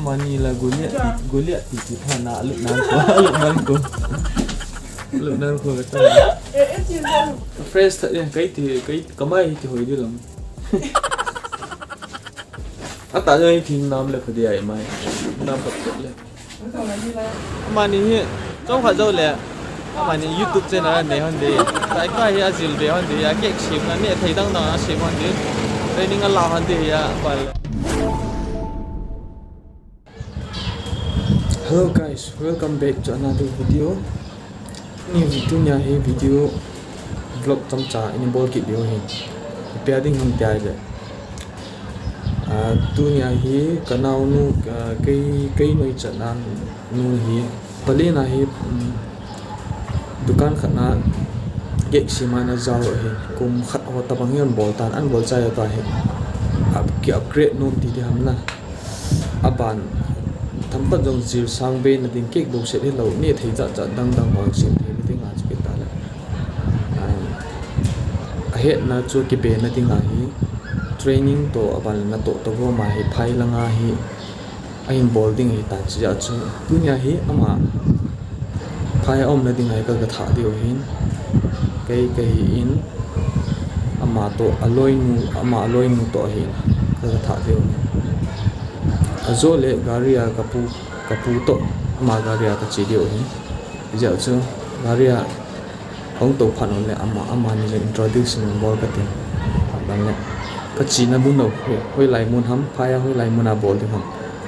Mani là Goliath thì thằng nã lực nan ko cái fresh thật cái kamai thì hồi đi lắm à tại đây thì nam là cái gì mày nam bật tốt lên mani trong phải đâu lẹ mani YouTube channel này hơn đi tại cái gì azil đi hơn đi cái xem là nè thấy đang nó xem hơn đi đây nên là hơn đi à Hello guys, welcome back to another video. New video nya hi video vlog tam cha in ball ki video hi. Pairing hum tia je. Tu nya hi kanau nu kai noi chanan nu hi. Pali na hi dukan khana ge simana jaw hi kum khat ho ta bang hian ball tan an ball chai ta hi. Ki upgrade nu ti di hamna. Aban thầm bắt dòng chiều sang bên là tiếng kích đồ sẽ đi lâu nè thấy dạ đang hoàng xin thấy cái tiếng ngàn biết ta là hiện là cho cái bên là tiếng ngàn hi training to aban là to vô mà hi phai là ngà hi anh boarding hi ta chỉ cho tu nhà hi ama phai om là tiếng này cái thả điều hin cái in ama to alloy nu to hi cái thả điều azole garia kapu to ama garia ka chidio hi ja chu garia ong to phan le ama ni le introduction bol ka tin dan le ka china bu no hoi lai mun ham phaya hoi lai mun a bol ti ham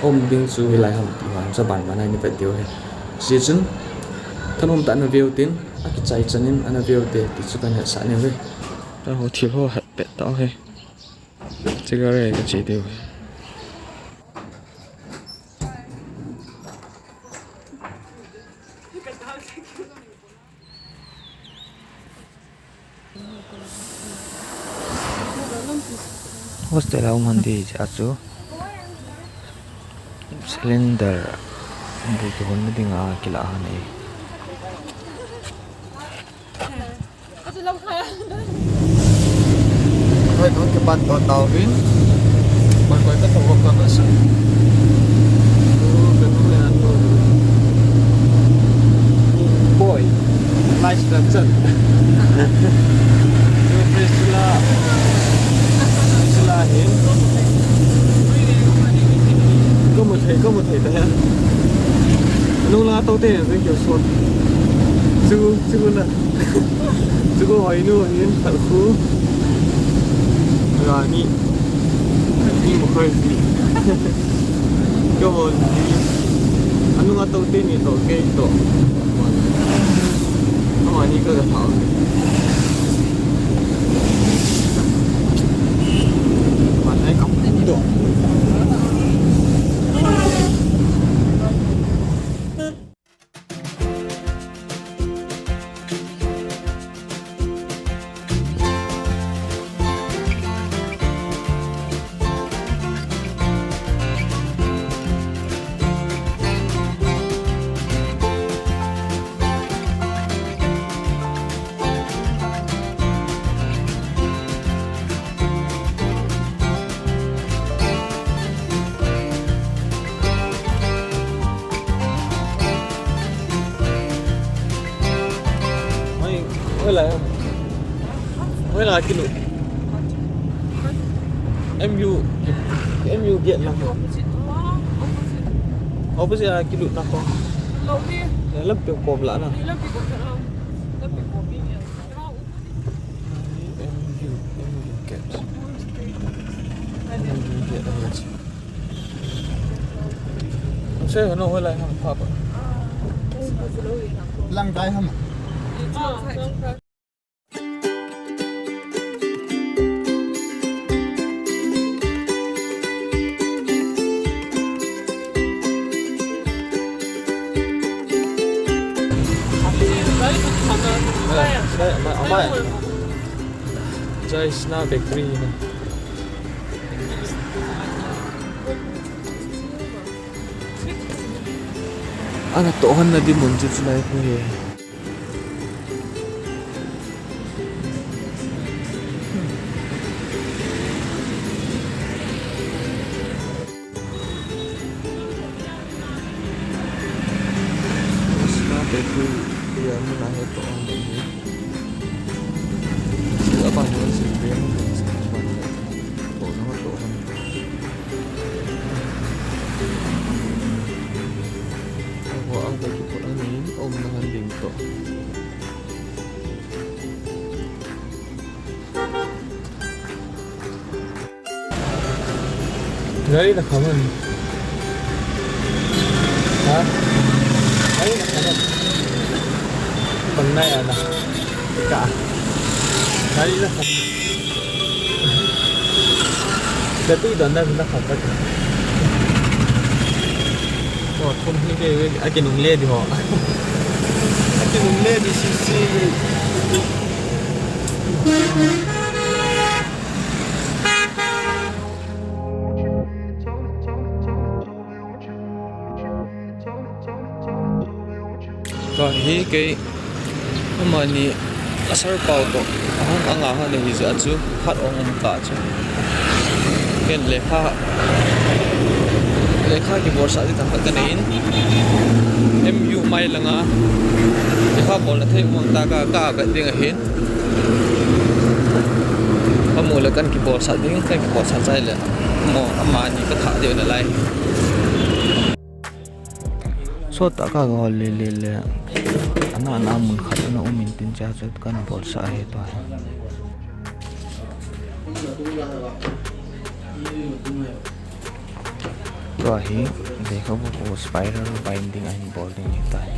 om ding chu hoi lai ham ti han sa ban banai ni pe dio he season thanom ta na view tin a ki chai chanin ana view te ti chu kan sa ne we ta ho thil ho ha pe ta he che garia ka chidio hostel ông handi achu cylinder bu to hon ding a kila hani rồi con cái bàn to tàu hin bàn quay cái tàu con là sao boy nice structure hin có một thể thế lúc là tao tên là kiểu sốt chưa nè chưa có hỏi nữa hin thật khu rồi đi một hơi gì có một anh lúc là tao tên thì tổ cây tổ không phải đi cơ thể thảo với lại cái MU điện là opposite là cái nào không lớp biểu cộp lạ nào xe nó hơi lại hàng pháp lăng cái không đây Jaisna Bakery này. Ana tohan na di munjit sila ko he. Ada tu dia menahan tu orang ini. Apa yang sebenarnya sebenarnya nama tu orang. Aku angkat tu orang ini menahan ding tu. Gari nak kawan. Ha? Gari nak kawan. Penai ada. Kak. Gari nak kawan. Tapi dah nak kawan. Oh, thun ni ke akin ungle di ho. Akin ungle di sisi. Rồi hi cái mà ni asar pau to ang ha le hi za chu hat ong ka chu ken lekha ki bor sa di ta ka nein mu mai langa lekha bol la thei mon ta ka ba ding a hin amu la kan ki bor sa ding ka ki bor sa chai le mo ama ni ka tha de na lai so ta ka go le ana mun khat na umin tin cha chat kan bol sa he to rồi hi देखो वो spiral binding and Boulding होता है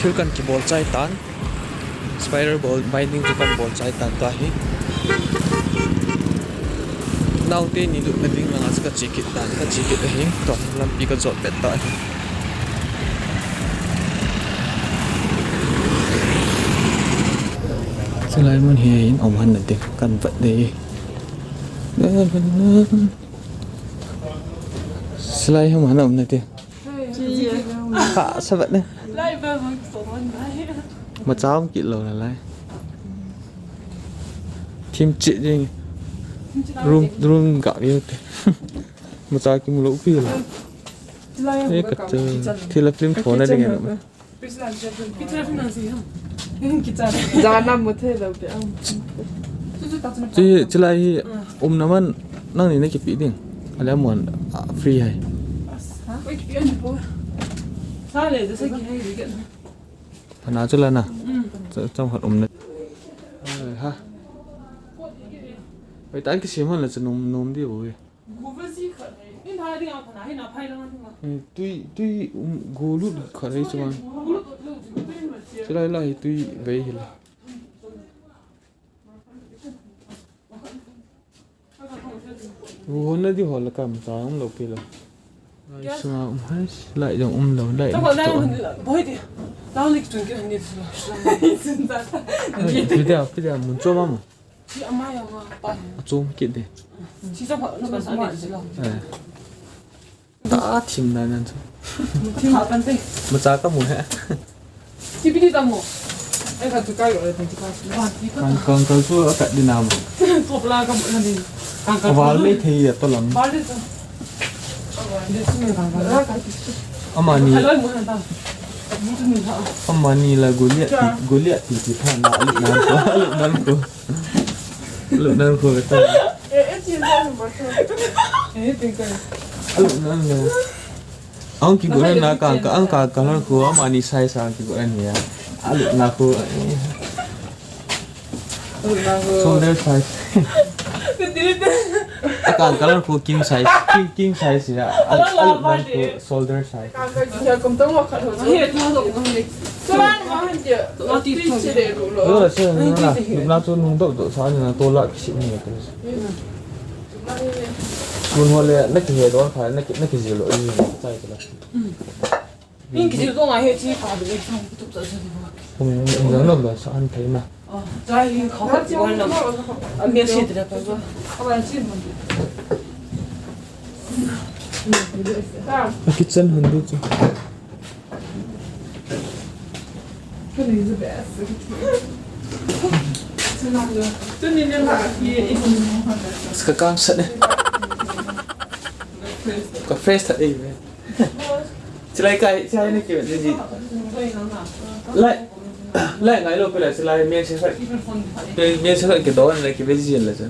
Thiêu kan ki ball chai tan spider ball binding to kan ball chai tan ta hi now te ni lu na ding nga ska chikit tan ka chikit hi to lampi ka jot pet ta selai mun hi in om han na te kan vat de selai hom han om na te khá sao vậy nè mà cháu không kỹ lầu là lại thêm chị đi room gạo đi mà cháu cũng lỗ phi rồi thế cả thì là phim phone này đi nghe mà ra năm một thế đâu chứ lại naman năng này nó kịp bị điên là muốn free hay phần nào chứ lên à trong hoạt động này ha vậy tại cái xí hơn là chỉ nôm đi rồi tuy gù lút khỏi đây chứ mà chứ đây là tuy về thì là gù nó đi hỏi là cầm táo không lộc rồi sao hết lại dòng đầu đẩy tao lịch chuẩn cái này bây giờ muốn cho mà chị ăn mai à cho kiện đi chị sao họ nó còn sao vậy đã thìm này nè thìm hả bạn mà giá các mùa hả chị biết đi đâu mà em phải tự cài rồi thì còn chưa ở cạnh đi nào mà thuộc là các bạn này vào lấy thì tôi làm Amani là Goliath thì thằng nào lụm nan cô cái ta lụm nan đâu ông kêu gọi là càng nó cô Amani sai sang kêu gọi này lụm nan cô shoulder size càng nó cô king size ya lụm nan cô shoulder size giờ cũngต้องว่าขอโทษเหตุผลของมันก็บ้านว่ามันเยอะเราตีตัวเฉยๆรู้เลย là xem là lúc nào tôi nung độ 6 là tôi lại xịn nhiều cái Mun hole na ki he don kha na ki zilo ni sai kala. Min ki zilo nga he chi pa de chong tu ta sa di ba. Nang nom ba sa an thai ma. Za hi kho ka ji wan nam. A me si de pa ba. A ba chi mun. Kitchen hundu chu. Cái này rất bé. Tôi nhìn nhận là cái Ska kang sa ne. Ka fresh thật đi. Chỉ cái này kiểu gì? Lại ngày lúc bây giờ lại miếng sẽ phải miếng sẽ phải cái đó này cái gì là chứ?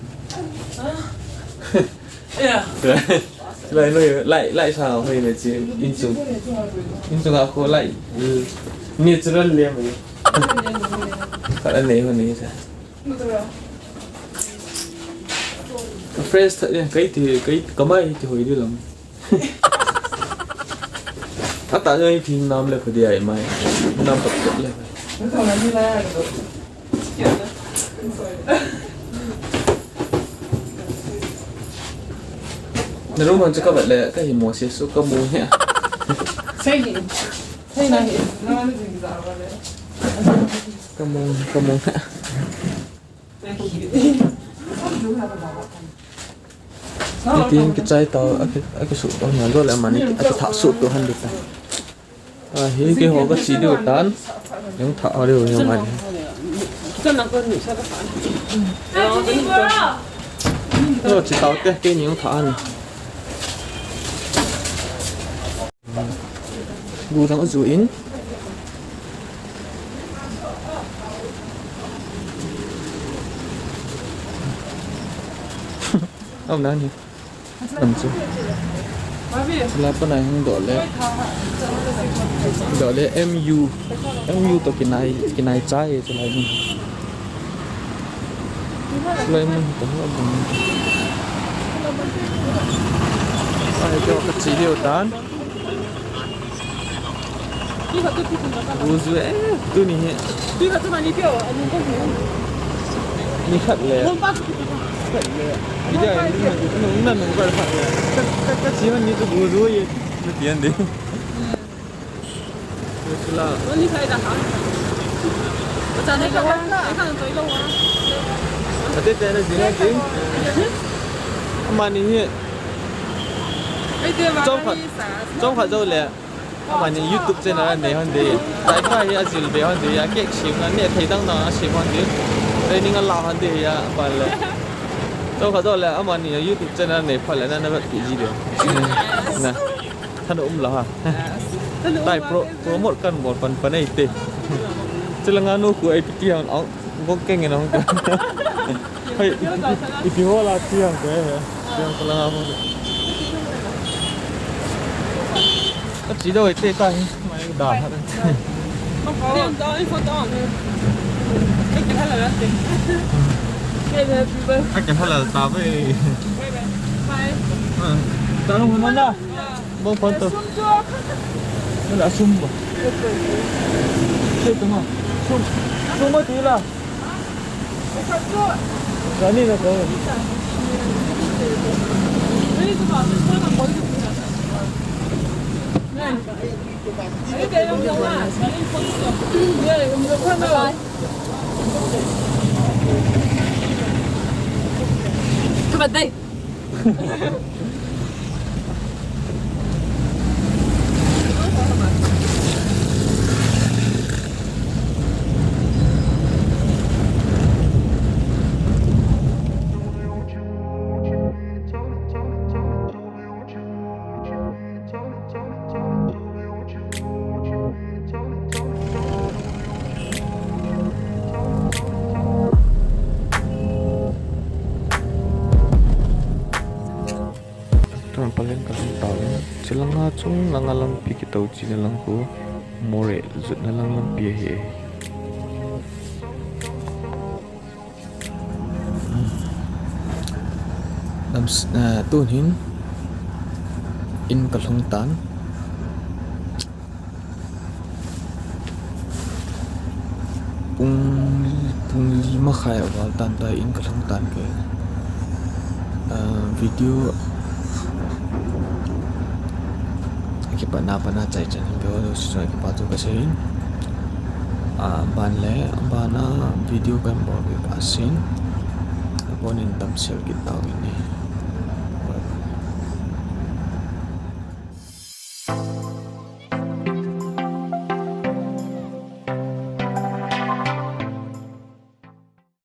Lại sao hay là chỉ in chung aku lại natural liam ấy. Cái này hơn này sao? Fresh thật cái mai thì hồi đi làm. Tại ơi thì nam lại phải đi mai nam tập tập lại. Nếu đúng mình sẽ có vậy là cái gì mua xe số có mua nhỉ? Xây này Có mua hả? Cái tiền cái trái tàu cái sụp đó nhà rồi là mà cái thảo sụp của hắn được ta. Hi cái hồ có chỉ được tán những thảo đều như vậy. Chân là con nữ sao các bạn. Rồi chỉ tao cái những thảo này. Gu thằng ở in. Ông đang gì? Làm sao? Là bên này không gọi là MU to cái này trái cho lại mình cũng không ai cho cái chỉ điều tán Uzu tu ni Tuy là tôi mà đi kiểu anh không hiểu. ni khát lẹ Không bắt. bây giờ nó gọi là cái chỉ mình như cái bùa rối vậy nó tiền đi là Nó đi khai đặt hả? Tôi chẳng thấy đâu á, anh không thấy đâu á. ở đây là gì này chứ mà ni trong phải đâu lẹ mà ni YouTube channel này hơn đi tại phải là gì về hơn đi cái chim là nè thấy đang nó chim hơn đi đây ni ngal lao hơn đi à phải là trong phải đâu lẹ mà ni YouTube channel này phải là nó bị gì được nèท่านอุ้มเหรอฮะได้โปรโมทกันหมดปันไอ้เตะจะละงานนู้นคือไอ้พี่เตี้ยน้องก็เก่งไงน้องเฮ้ยอีพี่ว่าลาเตี้ยงแกเหรอเตี้ยงก็ละงานมั้งก็chỉ đâuไอ้เตะก็ไม่ด่าฮะ Không có. Tiền đó, anh không có. Anh cái là gì? Cái là gì vậy? anh chẳng phải là tao với tao không muốn đâu bông phân từ nó đã sung rồi thế đúng không sung mới tí là cái này là có cái đồng đồng à, cái đồng đồng không đâu. Các bạn đây. paling kasih tahu celanga cung langa lampi kita uji nalangku more zut nalang lampi he nam tu hin in kalong tan pung lima khai awal tan ta in kalong tan ke video ki pa na chai chan do so ki pa to ka sein ban le bana video kan bo ki pa sin bon in tam sel ki taw ni